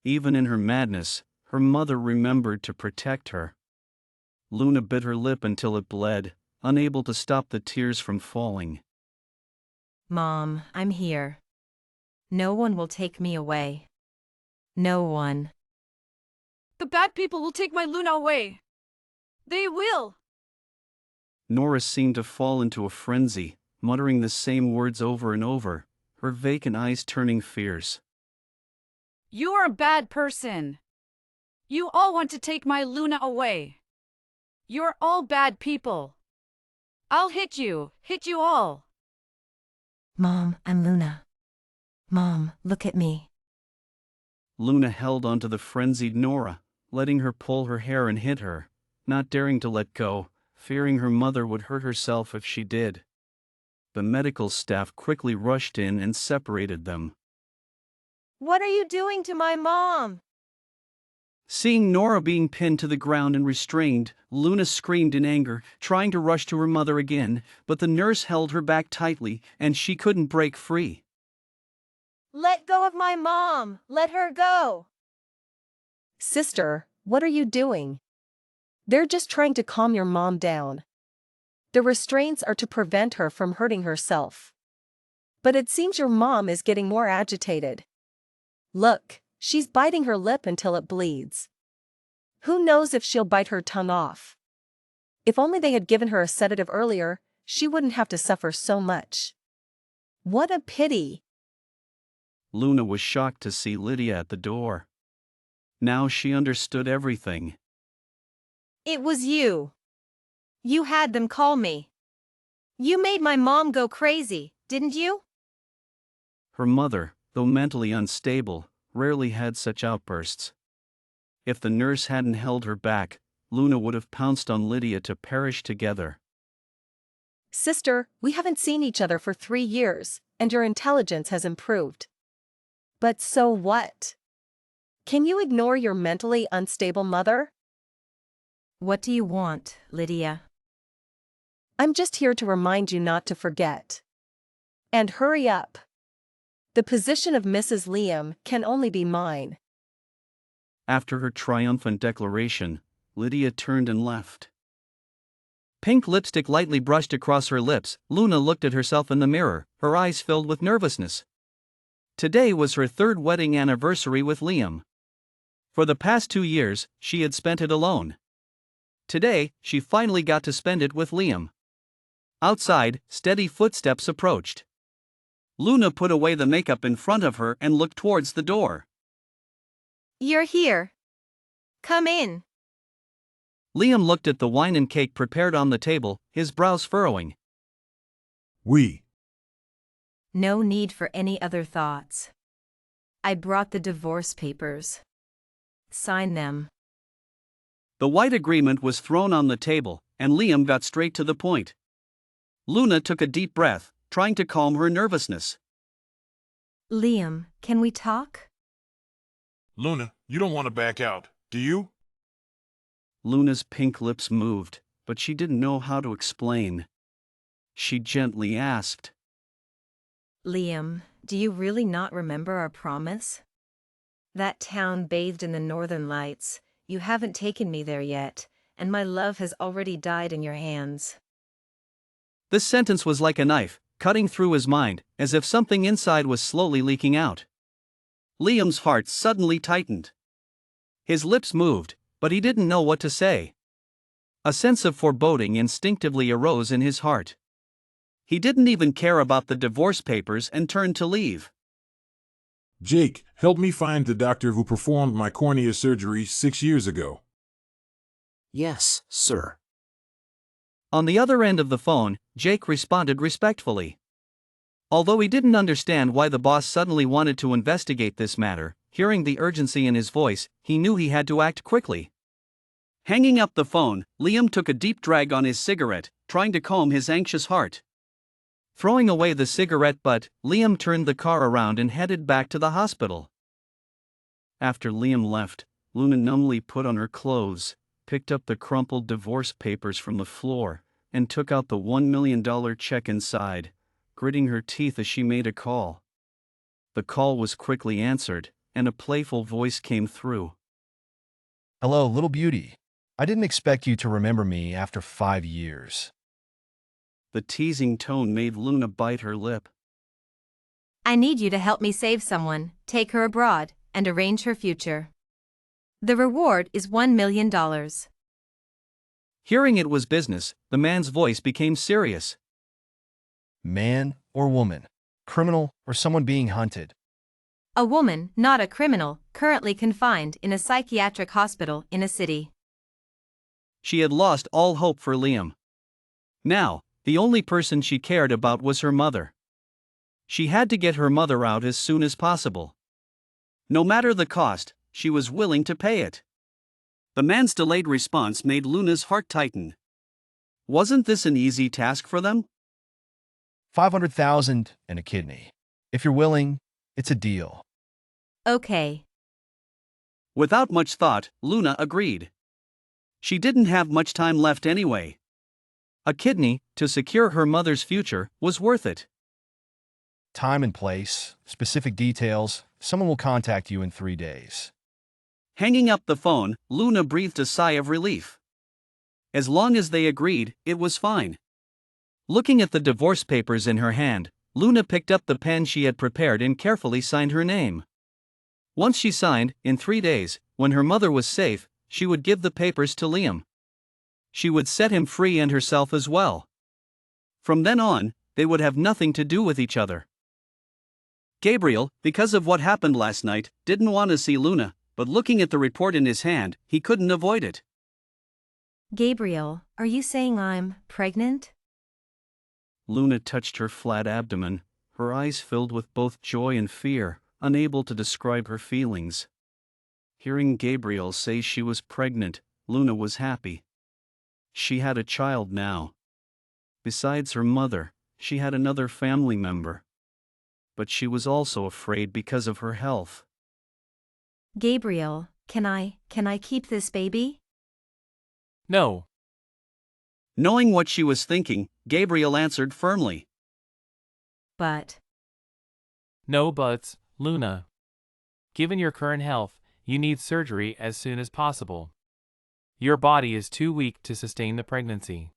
Even in her madness, her mother remembered to protect her. Luna bit her lip until it bled, unable to stop the tears from falling. Mom, I'm here. No one will take me away. No one. The bad people will take my Luna away. They will. Nora seemed to fall into a frenzy, muttering the same words over and over, her vacant eyes turning fierce. You are a bad person. You all want to take my Luna away. You're all bad people. I'll hit you all. Mom, I'm Luna. Mom, look at me. Luna held onto the frenzied Nora, letting her pull her hair and hit her, not daring to let go, fearing her mother would hurt herself if she did. The medical staff quickly rushed in and separated them. What are you doing to my mom? Seeing Nora being pinned to the ground and restrained, Luna screamed in anger, trying to rush to her mother again, but the nurse held her back tightly, and she couldn't break free. Let go of my mom! Let her go! Sister, what are you doing? They're just trying to calm your mom down. The restraints are to prevent her from hurting herself. But it seems your mom is getting more agitated. Look, she's biting her lip until it bleeds. Who knows if she'll bite her tongue off? If only they had given her a sedative earlier, she wouldn't have to suffer so much. What a pity! Luna was shocked to see Lydia at the door. Now she understood everything. It was you. You had them call me. You made my mom go crazy, didn't you? Her mother, though mentally unstable, rarely had such outbursts. If the nurse hadn't held her back, Luna would have pounced on Lydia to perish together. Sister, we haven't seen each other for 3 years, and your intelligence has improved. But so what? Can you ignore your mentally unstable mother? What do you want, Lydia? I'm just here to remind you not to forget. And hurry up. The position of Mrs. Liam can only be mine. After her triumphant declaration, Lydia turned and left. Pink lipstick lightly brushed across her lips, Luna looked at herself in the mirror, her eyes filled with nervousness. Today was her 3rd wedding anniversary with Liam. For the past 2 years, she had spent it alone. Today, she finally got to spend it with Liam. Outside, steady footsteps approached. Luna put away the makeup in front of her and looked towards the door. You're here. Come in. Liam looked at the wine and cake prepared on the table, his brows furrowing. We. No need for any other thoughts. I brought the divorce papers. Sign them. The white agreement was thrown on the table, and Liam got straight to the point. Luna took a deep breath, trying to calm her nervousness. Liam, can we talk? Luna, you don't want to back out, do you? Luna's pink lips moved, but she didn't know how to explain. She gently asked, Liam, do you really not remember our promise? That town bathed in the northern lights, you haven't taken me there yet, and my love has already died in your hands. This sentence was like a knife, cutting through his mind, as if something inside was slowly leaking out. Liam's heart suddenly tightened. His lips moved, but he didn't know what to say. A sense of foreboding instinctively arose in his heart. He didn't even care about the divorce papers and turned to leave. Jake, help me find the doctor who performed my cornea surgery 6 years ago. Yes, sir. On the other end of the phone, Jake responded respectfully. Although he didn't understand why the boss suddenly wanted to investigate this matter, hearing the urgency in his voice, he knew he had to act quickly. Hanging up the phone, Liam took a deep drag on his cigarette, trying to calm his anxious heart. Throwing away the cigarette butt, Liam turned the car around and headed back to the hospital. After Liam left, Luna numbly put on her clothes, picked up the crumpled divorce papers from the floor, and took out the $1 million check inside, gritting her teeth as she made a call. The call was quickly answered, and a playful voice came through. Hello, little beauty. I didn't expect you to remember me after 5 years. The teasing tone made Luna bite her lip. I need you to help me save someone, take her abroad, and arrange her future. The reward is $1 million. Hearing it was business, the man's voice became serious. Man or woman? Criminal or someone being hunted? A woman, not a criminal, currently confined in a psychiatric hospital in a city. She had lost all hope for Liam. Now, the only person she cared about was her mother. She had to get her mother out as soon as possible. No matter the cost, she was willing to pay it. The man's delayed response made Luna's heart tighten. Wasn't this an easy task for them? 500,000 and a kidney. If you're willing, it's a deal. Okay. Without much thought, Luna agreed. She didn't have much time left anyway. A kidney, to secure her mother's future, was worth it. Time and place, specific details, someone will contact you in 3 days. Hanging up the phone, Luna breathed a sigh of relief. As long as they agreed, it was fine. Looking at the divorce papers in her hand, Luna picked up the pen she had prepared and carefully signed her name. Once she signed, in 3 days, when her mother was safe, she would give the papers to Liam. She would set him free and herself as well. From then on, they would have nothing to do with each other. Gabriel, because of what happened last night, didn't want to see Luna, but looking at the report in his hand, he couldn't avoid it. Gabriel, are you saying I'm pregnant? Luna touched her flat abdomen, her eyes filled with both joy and fear, unable to describe her feelings. Hearing Gabriel say she was pregnant, Luna was happy. She had a child now. Besides her mother, she had another family member. But she was also afraid because of her health. Gabriel, can I keep this baby? No. Knowing what she was thinking, Gabriel answered firmly. But. No buts, Luna. Given your current health, you need surgery as soon as possible. Your body is too weak to sustain the pregnancy.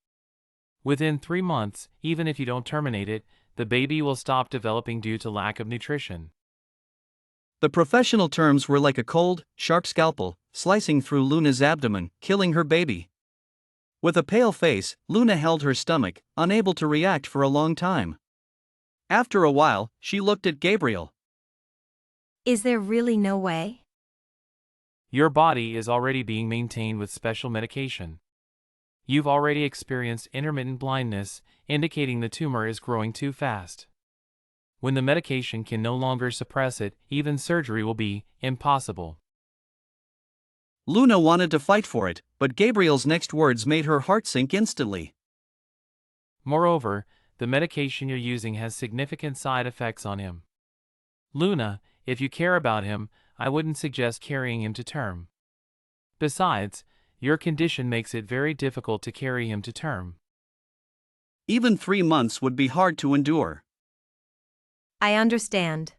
Within 3 months, even if you don't terminate it, the baby will stop developing due to lack of nutrition. The professional terms were like a cold, sharp scalpel, slicing through Luna's abdomen, killing her baby. With a pale face, Luna held her stomach, unable to react for a long time. After a while, she looked at Gabriel. Is there really no way? Your body is already being maintained with special medication. You've already experienced intermittent blindness, indicating the tumor is growing too fast. When the medication can no longer suppress it, even surgery will be impossible. Luna wanted to fight for it, but Gabriel's next words made her heart sink instantly. Moreover, the medication you're using has significant side effects on him. Luna, if you care about him, I wouldn't suggest carrying him to term. Besides, your condition makes it very difficult to carry him to term. Even 3 months would be hard to endure. I understand.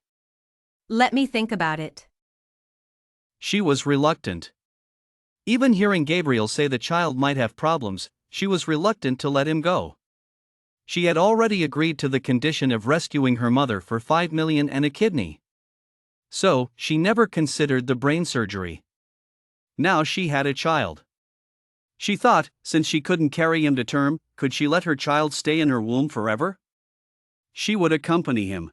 Let me think about it. She was reluctant. Even hearing Gabriel say the child might have problems, she was reluctant to let him go. She had already agreed to the condition of rescuing her mother for $5 million and a kidney. So, she never considered the brain surgery. Now she had a child. She thought, since she couldn't carry him to term, could she let her child stay in her womb forever? She would accompany him.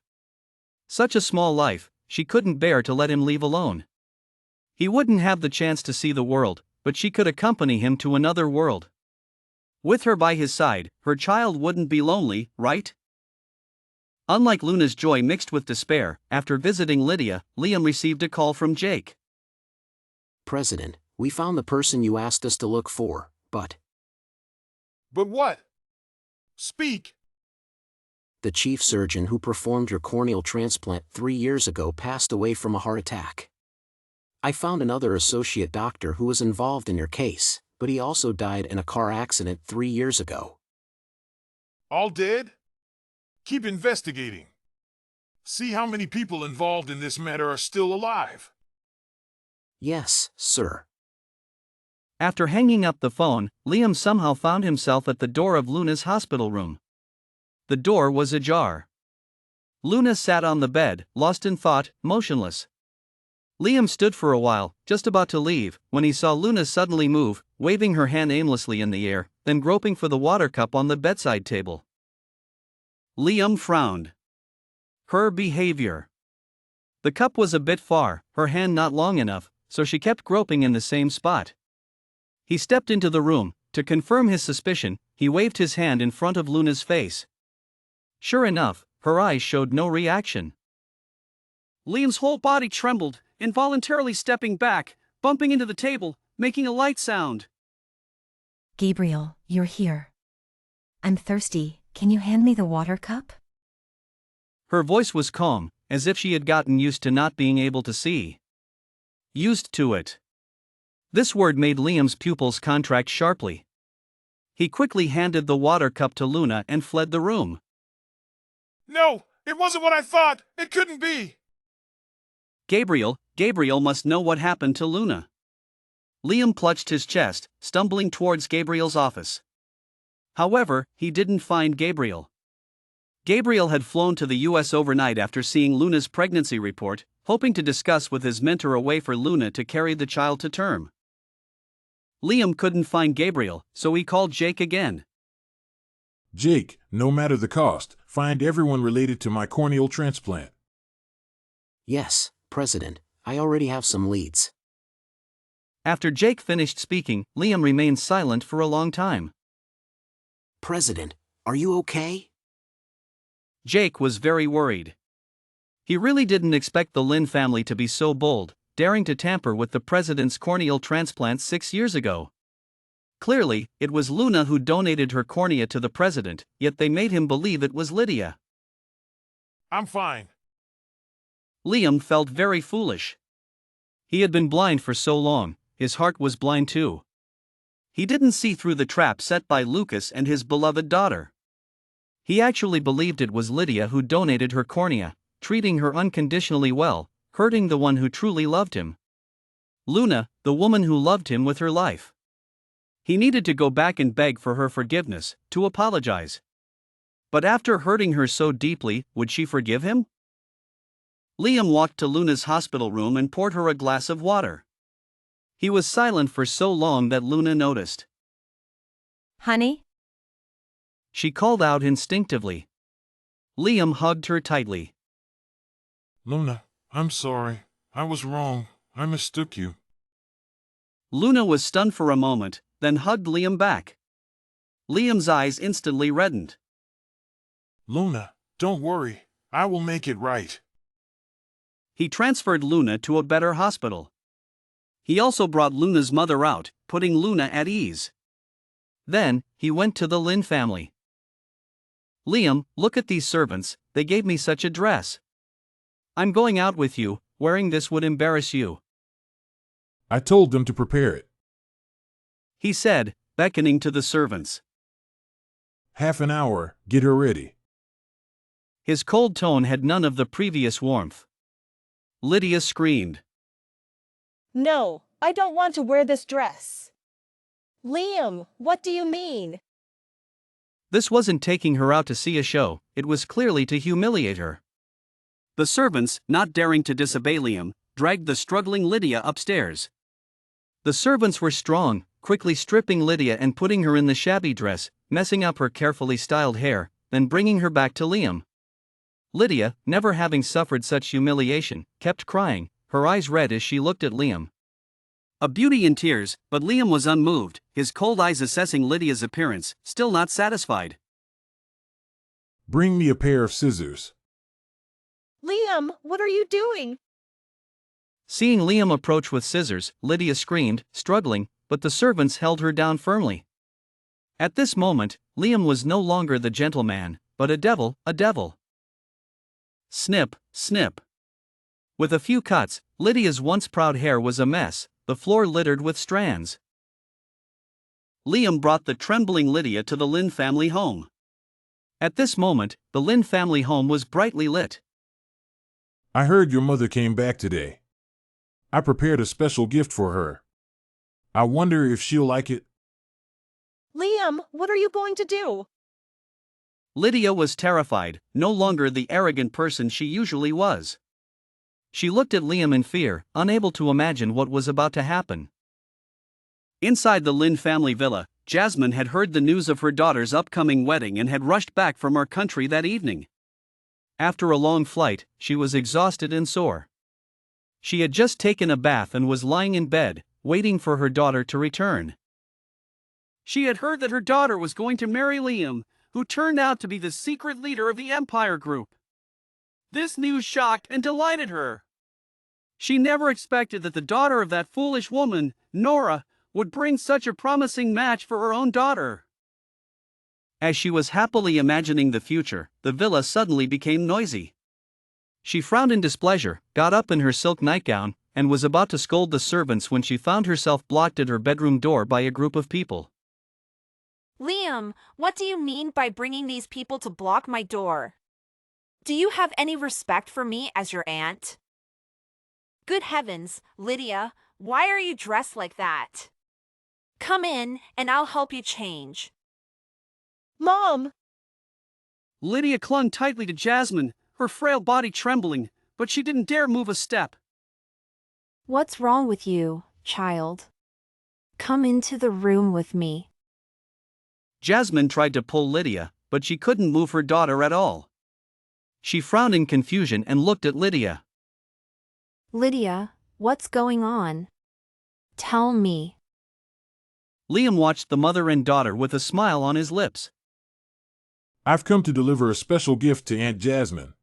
Such a small life, she couldn't bear to let him leave alone. He wouldn't have the chance to see the world, but she could accompany him to another world. With her by his side, her child wouldn't be lonely, right? Unlike Luna's joy mixed with despair, after visiting Lydia, Liam received a call from Jake. President, we found the person you asked us to look for, but... But what? Speak! The chief surgeon who performed your corneal transplant 3 years ago passed away from a heart attack. I found another associate doctor who was involved in your case, but he also died in a car accident 3 years ago. All dead? Keep investigating. See how many people involved in this matter are still alive. Yes, sir. After hanging up the phone, Liam somehow found himself at the door of Luna's hospital room. The door was ajar. Luna sat on the bed, lost in thought, motionless. Liam stood for a while, just about to leave, when he saw Luna suddenly move, waving her hand aimlessly in the air, then groping for the water cup on the bedside table. Liam frowned. Her behavior. The cup was a bit far, her hand not long enough, so she kept groping in the same spot. He stepped into the room. To confirm his suspicion, he waved his hand in front of Luna's face. Sure enough, her eyes showed no reaction. Liam's whole body trembled, involuntarily stepping back, bumping into the table, making a light sound. Gabriel, you're here. I'm thirsty, can you hand me the water cup? Her voice was calm, as if she had gotten used to not being able to see. Used to it. This word made Liam's pupils contract sharply. He quickly handed the water cup to Luna and fled the room. No, it wasn't what I thought. It couldn't be. Gabriel must know what happened to Luna. Liam clutched his chest, stumbling towards Gabriel's office. However, he didn't find Gabriel. Gabriel had flown to the US overnight after seeing Luna's pregnancy report, hoping to discuss with his mentor a way for Luna to carry the child to term. Liam couldn't find Gabriel, so he called Jake again. Jake, no matter the cost, find everyone related to my corneal transplant. Yes, President, I already have some leads. After Jake finished speaking, Liam remained silent for a long time. President, are you okay? Jake was very worried. He really didn't expect the Lin family to be so bold, daring to tamper with the president's corneal transplant 6 years ago. Clearly, it was Luna who donated her cornea to the president, yet they made him believe it was Lydia. I'm fine. Liam felt very foolish. He had been blind for so long, his heart was blind too. He didn't see through the trap set by Lucas and his beloved daughter. He actually believed it was Lydia who donated her cornea, treating her unconditionally well, hurting the one who truly loved him. Luna, the woman who loved him with her life. He needed to go back and beg for her forgiveness, to apologize. But after hurting her so deeply, would she forgive him? Liam walked to Luna's hospital room and poured her a glass of water. He was silent for so long that Luna noticed. Honey? She called out instinctively. Liam hugged her tightly. Luna, I'm sorry. I was wrong. I mistook you. Luna was stunned for a moment, then hugged Liam back. Liam's eyes instantly reddened. Luna, don't worry. I will make it right. He transferred Luna to a better hospital. He also brought Luna's mother out, putting Luna at ease. Then, he went to the Lin family. Liam, look at these servants, they gave me such a dress. I'm going out with you, wearing this would embarrass you. I told them to prepare it. He said, beckoning to the servants. Half an hour, get her ready. His cold tone had none of the previous warmth. Lydia screamed. No, I don't want to wear this dress. Liam, what do you mean? This wasn't taking her out to see a show, it was clearly to humiliate her. The servants, not daring to disobey Liam, dragged the struggling Lydia upstairs. The servants were strong, quickly stripping Lydia and putting her in the shabby dress, messing up her carefully styled hair, then bringing her back to Liam. Lydia, never having suffered such humiliation, kept crying, her eyes red as she looked at Liam. A beauty in tears, but Liam was unmoved, his cold eyes assessing Lydia's appearance, still not satisfied. Bring me a pair of scissors. Liam, what are you doing? Seeing Liam approach with scissors, Lydia screamed, struggling, but the servants held her down firmly. At this moment, Liam was no longer the gentleman, but a devil. Snip, snip. With a few cuts, Lydia's once proud hair was a mess, the floor littered with strands. Liam brought the trembling Lydia to the Lin family home. At this moment, the Lin family home was brightly lit. I heard your mother came back today. I prepared a special gift for her. I wonder if she'll like it. Liam, what are you going to do? Lydia was terrified, no longer the arrogant person she usually was. She looked at Liam in fear, unable to imagine what was about to happen. Inside the Lin family villa, Jasmine had heard the news of her daughter's upcoming wedding and had rushed back from her country that evening. After a long flight, she was exhausted and sore. She had just taken a bath and was lying in bed, waiting for her daughter to return. She had heard that her daughter was going to marry Liam, who turned out to be the secret leader of the Empire Group. This news shocked and delighted her. She never expected that the daughter of that foolish woman, Nora, would bring such a promising match for her own daughter. As she was happily imagining the future, the villa suddenly became noisy. She frowned in displeasure, got up in her silk nightgown, and was about to scold the servants when she found herself blocked at her bedroom door by a group of people. Liam, what do you mean by bringing these people to block my door? Do you have any respect for me as your aunt? Good heavens, Lydia, why are you dressed like that? Come in, and I'll help you change. Mom! Lydia clung tightly to Jasmine, her frail body trembling, but she didn't dare move a step. What's wrong with you, child? Come into the room with me. Jasmine tried to pull Lydia, but she couldn't move her daughter at all. She frowned in confusion and looked at Lydia. Lydia, what's going on? Tell me. Liam watched the mother and daughter with a smile on his lips. I've come to deliver a special gift to Aunt Jasmine.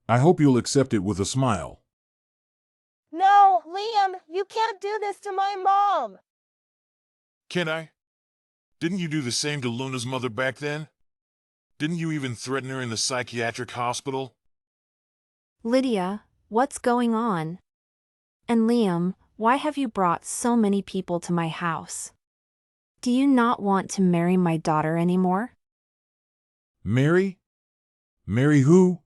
I hope you'll accept it with a smile. No, Liam, you can't do this to my mom! Can I? Didn't you do the same to Luna's mother back then? Didn't you even threaten her in the psychiatric hospital? Lydia, what's going on? And Liam, why have you brought so many people to my house? Do you not want to marry my daughter anymore? Marry? Marry who?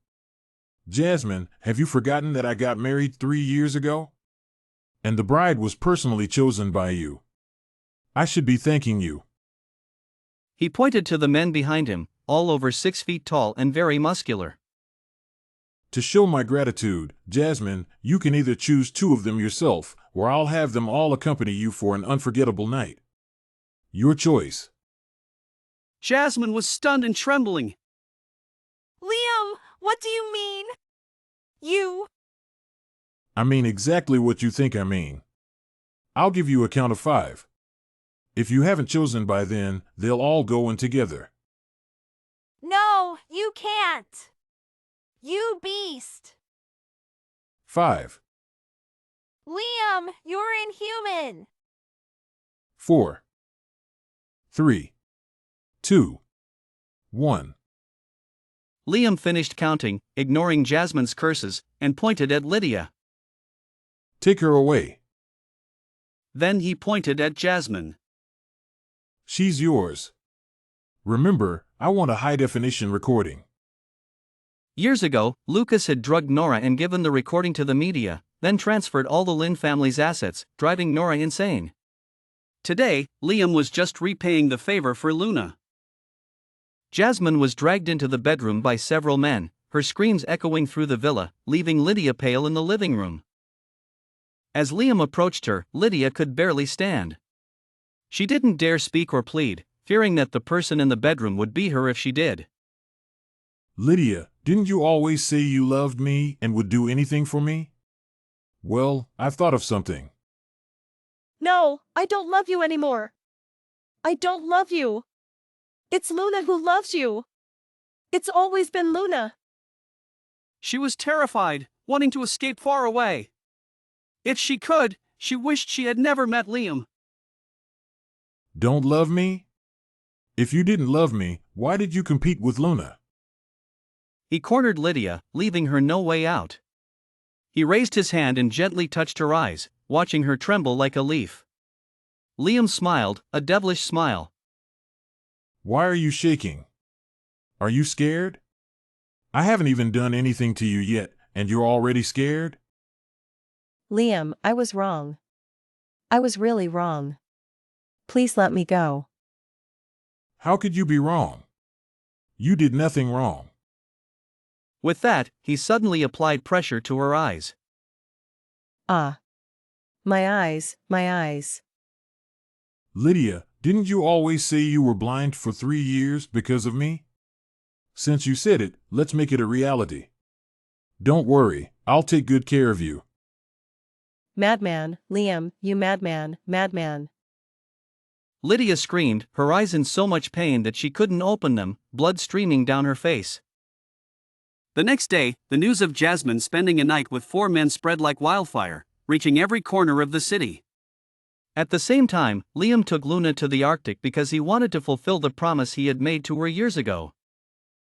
Jasmine, have you forgotten that I got married 3 years ago? And the bride was personally chosen by you. I should be thanking you. He pointed to the men behind him, all over 6 feet tall and very muscular. To show my gratitude, Jasmine, you can either choose 2 of them yourself, or I'll have them all accompany you for an unforgettable night. Your choice. Jasmine was stunned and trembling. Liam, what do you mean? I mean exactly what you think I mean. I'll give you a count of 5. If you haven't chosen by then, they'll all go in together. No, you can't. You beast. 5, Liam, you're inhuman. 4, 3, 2, 1. Liam finished counting, ignoring Jasmine's curses, and pointed at Lydia. Take her away. Then he pointed at Jasmine. She's yours. Remember, I want a high-definition recording. Years ago, Lucas had drugged Nora and given the recording to the media, then transferred all the Lynn family's assets, driving Nora insane. Today, Liam was just repaying the favor for Luna. Jasmine was dragged into the bedroom by several men, her screams echoing through the villa, leaving Lydia pale in the living room. As Liam approached her, Lydia could barely stand. She didn't dare speak or plead, fearing that the person in the bedroom would beat her if she did. Lydia, didn't you always say you loved me and would do anything for me? Well, I've thought of something. No, I don't love you anymore. I don't love you. It's Luna who loves you. It's always been Luna. She was terrified, wanting to escape far away. If she could, she wished she had never met Liam. Don't love me? If you didn't love me, why did you compete with Luna? He cornered Lydia, leaving her no way out. He raised his hand and gently touched her eyes, watching her tremble like a leaf. Liam smiled, a devilish smile. Why are you shaking? Are you scared? I haven't even done anything to you yet, and you're already scared? Liam, I was wrong. I was really wrong. Please let me go. How could you be wrong? You did nothing wrong. With that, he suddenly applied pressure to her eyes. Ah. My eyes, my eyes. Lydia, didn't you always say you were blind for 3 years because of me? Since you said it, let's make it a reality. Don't worry, I'll take good care of you. Madman, Liam, you madman, madman. Lydia screamed, her eyes in so much pain that she couldn't open them, blood streaming down her face. The next day, the news of Jasmine spending a night with 4 men spread like wildfire, reaching every corner of the city. At the same time, Liam took Luna to the Arctic because he wanted to fulfill the promise he had made to her years ago.